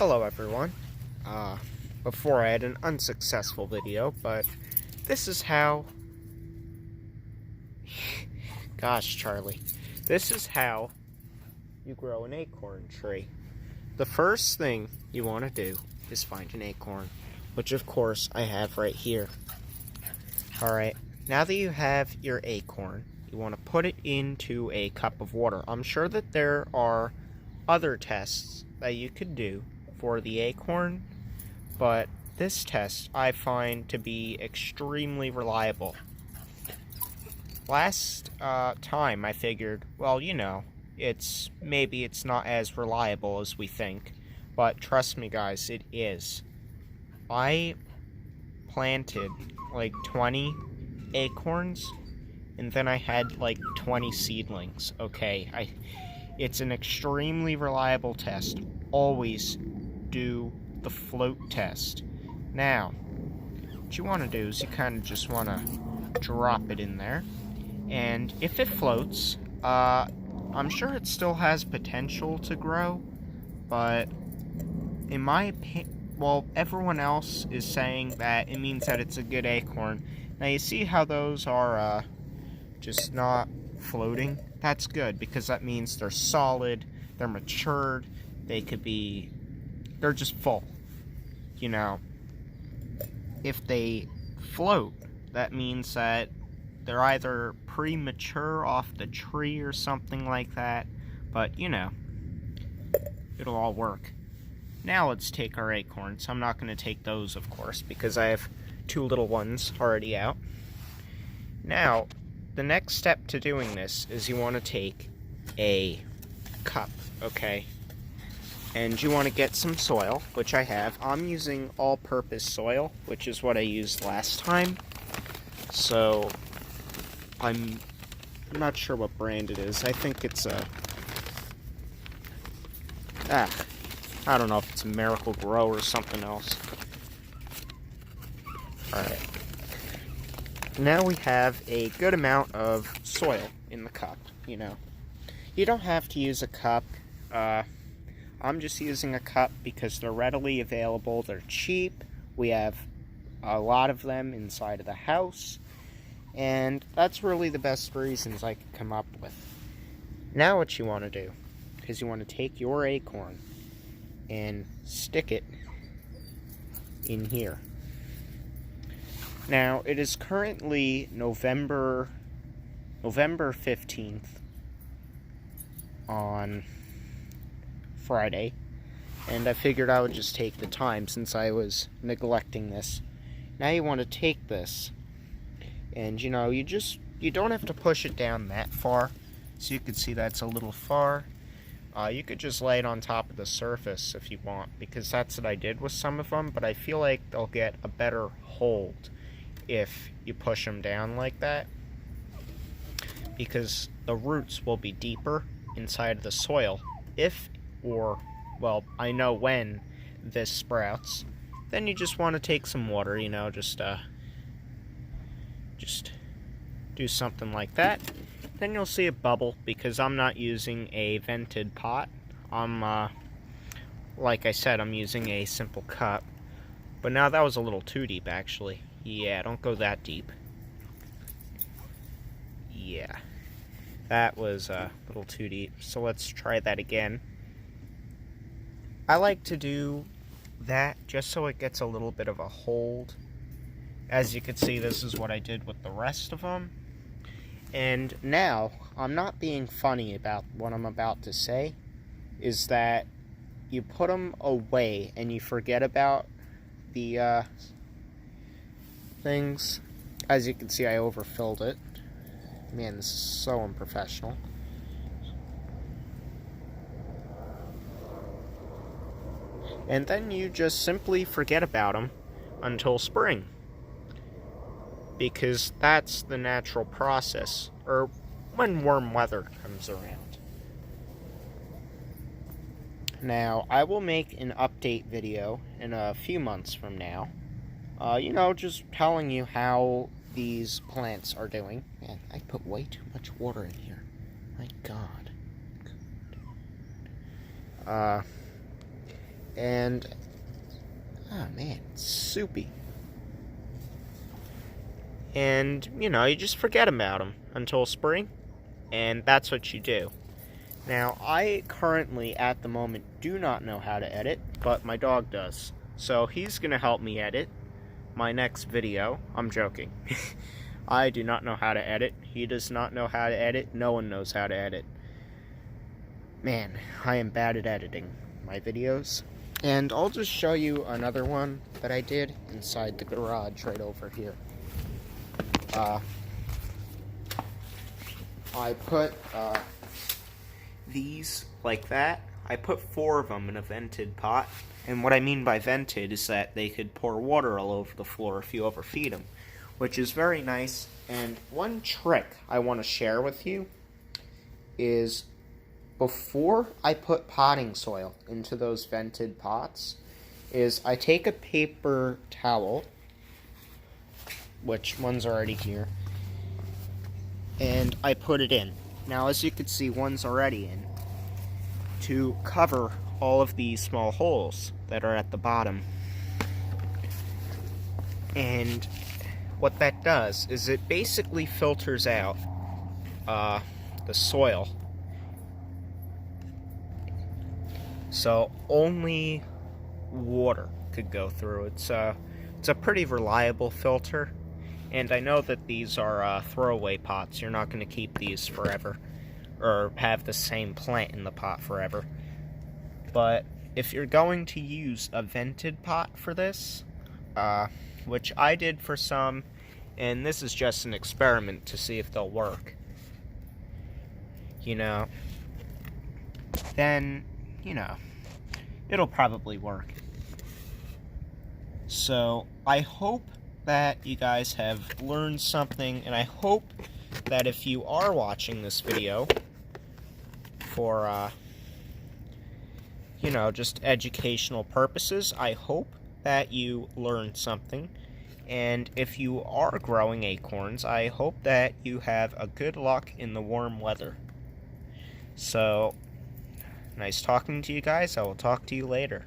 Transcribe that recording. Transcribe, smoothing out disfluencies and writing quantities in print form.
Hello everyone. Before I had an unsuccessful video, but this is how... Gosh, Charlie. This is how you grow an acorn tree. The first thing you want to do is find an acorn, which of course I have right here. Alright, now that you have your acorn, you want to put it into a cup of water. I'm sure that there are other tests that you could do for the acorn, but this test I find to be extremely reliable. Last time I figured, well, you know, maybe it's not as reliable as we think, but trust me guys, it is. I planted like 20 acorns, and then I had like 20 seedlings. Okay, it's an extremely reliable test. Always do the float test. Now, what you want to do is you kind of just want to drop it in there, and if it floats, I'm sure it still has potential to grow, but in my opinion, well, everyone else is saying that it means that it's a good acorn. Now you see how those are just not floating? That's good, because that means they're solid, they're matured, they're just full. You know, if they float, that means that they're either premature off the tree or something like that, but you know, it'll all work. Now let's take our acorns. I'm not going to take those, of course, because I have 2 little ones already out. Now, the next step to doing this is you want to take a cup, okay? And you want to get some soil, which I have. I'm using all-purpose soil, which is what I used last time. So, I'm not sure what brand it is. I think it's I don't know if it's a Miracle Grow or something else. Alright. Now we have a good amount of soil in the cup, you know. You don't have to use a cup. I'm just using a cup because they're readily available, they're cheap, we have a lot of them inside of the house, and that's really the best reasons I could come up with. Now what you want to do is you want to take your acorn and stick it in here. Now, it is currently November 15th on Friday, and I figured I would just take the time since I was neglecting this. Now you want to take this, and you know, you don't have to push it down that far, so you can see that's a little far. You could just lay it on top of the surface if you want, because that's what I did with some of them, but I feel like they'll get a better hold if you push them down like that, because the roots will be deeper inside of the soil well, I know when this sprouts. Then you just want to take some water, you know, just do something like that. Then you'll see a bubble, because I'm not using a vented pot. Like I said, I'm using a simple cup. But now that was a little too deep, actually. Yeah, don't go that deep. Yeah, that was a little too deep. So let's try that again. I like to do that just so it gets a little bit of a hold. As you can see, this is what I did with the rest of them. And now, I'm not being funny about what I'm about to say, is that you put them away and you forget about the things. As you can see, I overfilled it. Man, this is so unprofessional. And then you just simply forget about them until spring, because that's the natural process, or when warm weather comes around. Now, I will make an update video in a few months from now, you know, just telling you how these plants are doing. Man, I put way too much water in here. My God. And, oh man, it's soupy. And, you know, you just forget about them until spring, and that's what you do. Now, I currently, at the moment, do not know how to edit, but my dog does. So he's going to help me edit my next video. I'm joking. I do not know how to edit. He does not know how to edit. No one knows how to edit. Man, I am bad at editing my videos. And I'll just show you another one that I did inside the garage right over here. I put these like that. I put 4 of them in a vented pot. And what I mean by vented is that they could pour water all over the floor if you overfeed them, which is very nice. And one trick I want to share with you is before I put potting soil into those vented pots, is I take a paper towel, which one's already here, and I put it in. Now, as you can see, one's already in, to cover all of these small holes that are at the bottom. And what that does is it basically filters out the soil. So only water could go through. It's a pretty reliable filter. And I know that these are throwaway pots. You're not going to keep these forever or have the same plant in the pot forever. But if you're going to use a vented pot for this, which I did for some, and this is just an experiment to see if they'll work, you know, then, you know, it'll probably work. So I hope that you guys have learned something, and I hope that if you are watching this video for, you know, just educational purposes, I hope that you learned something. And if you are growing acorns, I hope that you have a good luck in the warm weather. So, nice talking to you guys. I will talk to you later.